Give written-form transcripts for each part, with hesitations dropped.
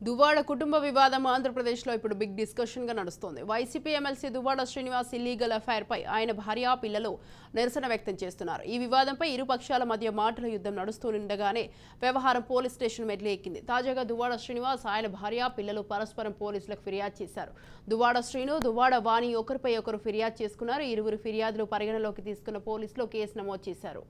దువ్వాడ కుటుంబ వివాదం ఆంధ్రప్రదేశ్లో ఇప్పుడు బిగ్ డిస్కషన్ గా నడుస్తోంది. YCP MLC Duvvada Srinivas illegal affair పై ఆయన భార్య పిల్లలు నిరసన వ్యక్తం చేస్తున్నారు. ఈ వివాదంపై ఇరు పక్షాల మధ్య మాటల యుద్ధం నడుస్తుండగానే వ్యవహారం పోలీస్ స్టేషన్ మెట్లు ఎక్కింది. తాజాగా దువ్వాడ శ్రీనివాస్ ఆయన భార్య పిల్లలు పరస్పరం పోలీసులకు ఫిర్యాదు చేశారు. దువ్వాడ శ్రీను, దువ్వాడ వాణి ఒకరిపై ఒకరు ఫిర్యాదు చేసుకున్నారు. ఇరువురు ఫిర్యాదులు పరిగణలోకి తీసుకున్న పోలీసులు కేసు నమోదు చేశారు.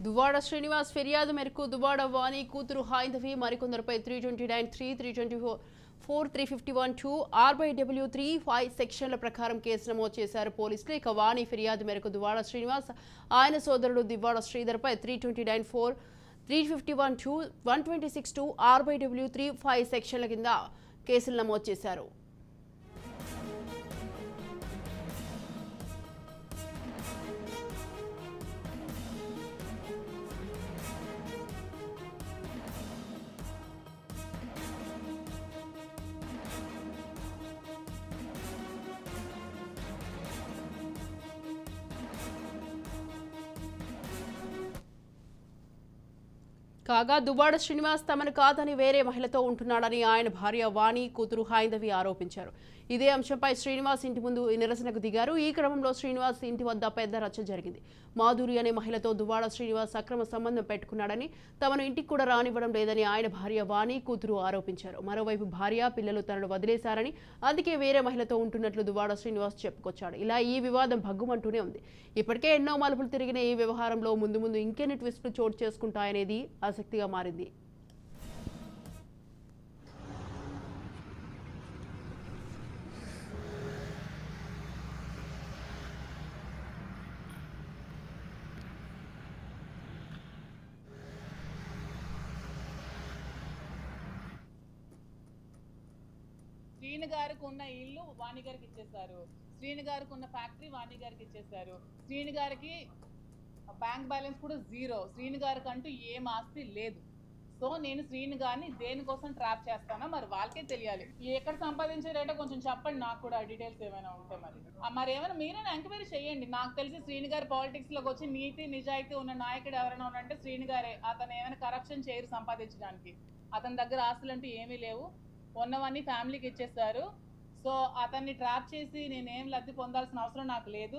దువ్వాడ శ్రీనివాస్ ఫిర్యాదు మేరకు దువ్వాడ వాణి కూతురు హైందవి మరికొందరిపై 329(3), 324, 351(2), RBW-3(5) సెక్షన్ల ప్రకారం కేసు నమోదు చేశారు పోలీసులు. ఇక వాణి ఫిర్యాదు మేరకు దువ్వాడ శ్రీనివాస్ ఆయన సోదరుడు దువ్వాడ శ్రీధర్పై 329(4), 351(2), 126(2), RBW-3(5) సెక్షన్ల కింద కేసులు నమోదు చేశారు. కాగా దువ్వాడ శ్రీనివాస్ తమను కాదని వేరే మహిళతో ఉంటున్నాడని ఆయన భార్య వాణి కూతురు హైందవి ఆరోపించారు. ఇదే అంశంపై శ్రీనివాస్ ఇంటి ముందు నిరసనకు దిగారు. ఈ క్రమంలో శ్రీనివాస్ ఇంటి వద్ద పెద్ద రచ్చ జరిగింది. మాధురి అనే మహిళతో దువ్వాడ శ్రీనివాస్ అక్రమ సంబంధం పెట్టుకున్నాడని, తమను ఇంటికి కూడా రానివ్వడం లేదని ఆయన భార్య వాణి కూతురు ఆరోపించారు. మరోవైపు భార్య పిల్లలు తనను వదిలేశారని, అందుకే వేరే మహిళతో ఉంటున్నట్లు దువ్వాడ శ్రీనివాస్ చెప్పుకొచ్చాడు. ఇలా ఈ వివాదం భగ్గుమంటూనే ఉంది. ఇప్పటికే ఎన్నో మలుపులు తిరిగిన ఈ వ్యవహారంలో ముందు ముందు ఇంకెన్ని ట్విస్టులు చోటు చేసుకుంటాయనేది ఆసక్తిగా మారింది. శ్రీను గారికి ఉన్న ఇల్లు వాణి గారికి ఇచ్చేసారు. శ్రీను గారికి ఉన్న ఫ్యాక్టరీ వాణి గారికి ఇచ్చేసారు. శ్రీను గారికి బ్యాంక్ బ్యాలెన్స్ కూడా జీరో. శ్రీను గారికి అంటూ ఏం ఆస్తి లేదు. సో నేను శ్రీను గారిని దేనికోసం ట్రాప్ చేస్తానో మరి వాళ్ళకే తెలియాలి. ఎక్కడ సంపాదించారేటో కొంచెం చెప్పండి, నాకు కూడా డీటెయిల్స్ ఏమైనా ఉంటే మరి ఏమైనా మీరైనా ఎంక్వైరీ చేయండి. నాకు తెలిసి శ్రీను గారు పాలిటిక్స్ లోకి వచ్చి నీతి నిజాయితీ ఉన్న నాయకుడు ఎవరైనా ఉన్నారంటే శ్రీను గారే. అతను ఏమైనా కరప్షన్ చేయరు సంపాదించడానికి. అతని దగ్గర ఆస్తులు అంటూ ఏమీ లేవు. ఉన్నవన్నీ ఫ్యామిలీకి ఇచ్చేస్తారు. సో అతన్ని ట్రాప్ చేసి నేనేం లబ్ధి పొందాల్సిన అవసరం నాకు లేదు.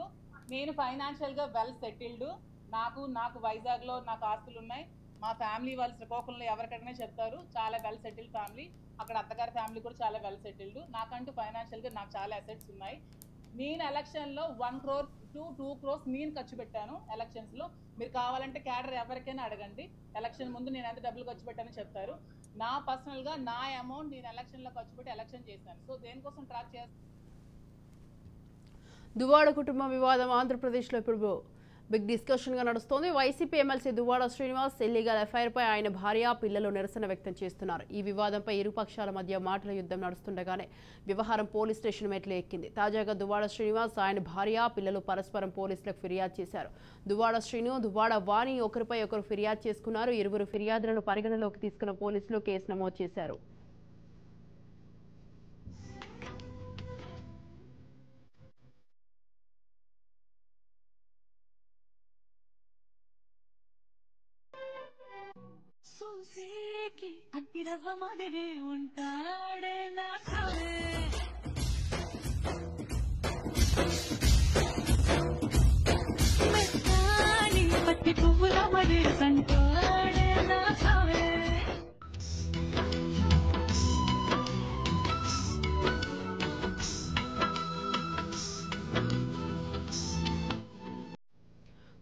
నేను ఫైనాన్షియల్గా వెల్ సెటిల్డ్. నాకు వైజాగ్లో నాకు ఆస్తులు ఉన్నాయి. మా ఫ్యామిలీ వాళ్ళు శ్రీకాకుళంలో ఎవరికైనా చెప్తారు చాలా వెల్ సెటిల్డ్ ఫ్యామిలీ. అక్కడ అత్తగారి ఫ్యామిలీ కూడా చాలా వెల్ సెటిల్డ్. నాకంటూ ఫైనాన్షియల్గా నాకు చాలా అసెట్స్ ఉన్నాయి. నేను ఎలక్షన్లో 1 crore to 2 crores నేను ఖర్చు పెట్టాను ఎలక్షన్స్లో. మీరు కావాలంటే క్యాడర్ ఎవరికైనా అడగండి. ఎలక్షన్ ముందు నేను ఎంత డబ్బులు ఖర్చు పెట్టానో చెప్తారు. నా పర్సనల్గా నా అమౌంట్ నేను ఎలక్షన్లో ఖర్చు పెట్టి ఎలక్షన్ చేశాను. సో దేనికోసం ట్రాక్ చేస్తాను. దువ్వాడ కుటుంబ వివాదం ఆంధ్రప్రదేశ్లో ఇప్పుడు బిగ్ డిస్కషన్ గా నడుస్తోంది. YCP MLC Duvvada Srinivas illegal affair పై ఆయన భార్య పిల్లలు నిరసన వ్యక్తం చేస్తున్నారు. ఈ వివాదంపై ఇరు పక్షాల మధ్య మాటల యుద్ధం నడుస్తుండగానే వ్యవహారం పోలీస్ స్టేషన్ మెట్లు ఎక్కింది. తాజాగా దువ్వాడ శ్రీనివాస్ ఆయన భార్య పిల్లలు పరస్పరం పోలీసులకు ఫిర్యాదు చేశారు. దువ్వాడ శ్రీను, దువ్వాడ వాణి ఒకరిపై ఒకరు ఫిర్యాదు చేసుకున్నారు. ఇరువురు ఫిర్యాదులను పరిగణలోకి తీసుకున్న పోలీసులు కేసు నమోదు చేశారు.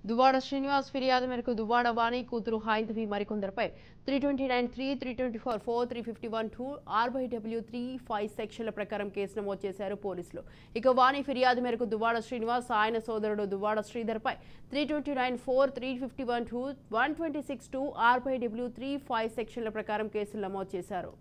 దువ్వాడ దువ్వాడ శ్రీనివాస్ ఫిర్యాదు మేరకు దువ్వాడ వాణి కూతురు హైందవి మరికొందరిపై 329(3), 324(4), 351(2), RBW-3(5) సెక్షన్ల ప్రకారం కేసు నమోదు చేశారు పోలీసులు. ఇక వాణి ఫిర్యాదు మేరకు దువ్వాడ శ్రీనివాస్ ఆయన సోదరుడు దువ్వాడ శ్రీధర్పై 329(4), 351(2), 126(2), RBW-3(5) సెక్షన్ల ప్రకారం కేసులు నమోదు చేశారు.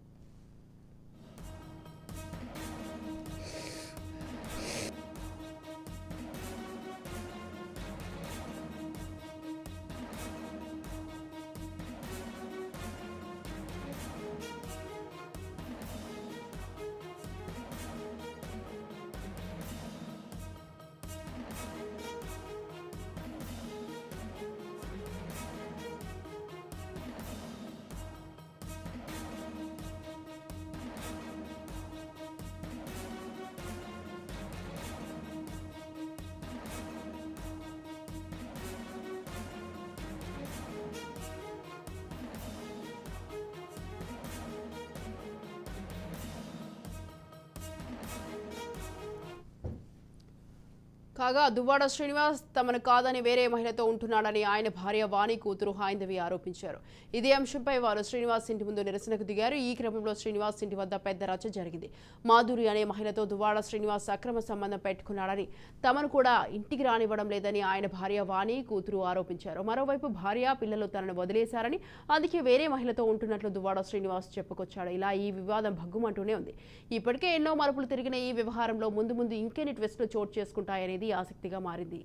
కాగా దువ్వాడ శ్రీనివాస్ తమను కాదని వేరే మహిళతో ఉంటున్నాడని ఆయన భార్య వాణి కూతురు హైందవి ఆరోపించారు. ఇదే అంశంపై వారు శ్రీనివాస్ ఇంటి ముందు నిరసనకు దిగారు. ఈ క్రమంలో శ్రీనివాస్ ఇంటి వద్ద పెద్ద రచ్చ జరిగింది. మాధురి అనే మహిళతో దువ్వాడ శ్రీనివాస్ అక్రమ సంబంధం పెట్టుకున్నాడని, తమను కూడా ఇంటికి రానివ్వడం లేదని ఆయన భార్య వాణి కూతురు ఆరోపించారు. మరోవైపు భార్య పిల్లలు తనను వదిలేశారని, అందుకే వేరే మహిళతో ఉంటున్నట్లు దువ్వాడ శ్రీనివాస్ చెప్పుకొచ్చాడు. ఇలా ఈ వివాదం భగ్గుమంటూనే ఉంది. ఇప్పటికే ఎన్నో మలుపులు తిరిగిన ఈ వ్యవహారంలో ముందు ఇంకెన్ని ట్విస్టులు చోటు చేసుకుంటాయనేది ఆసక్తిగా మారింది.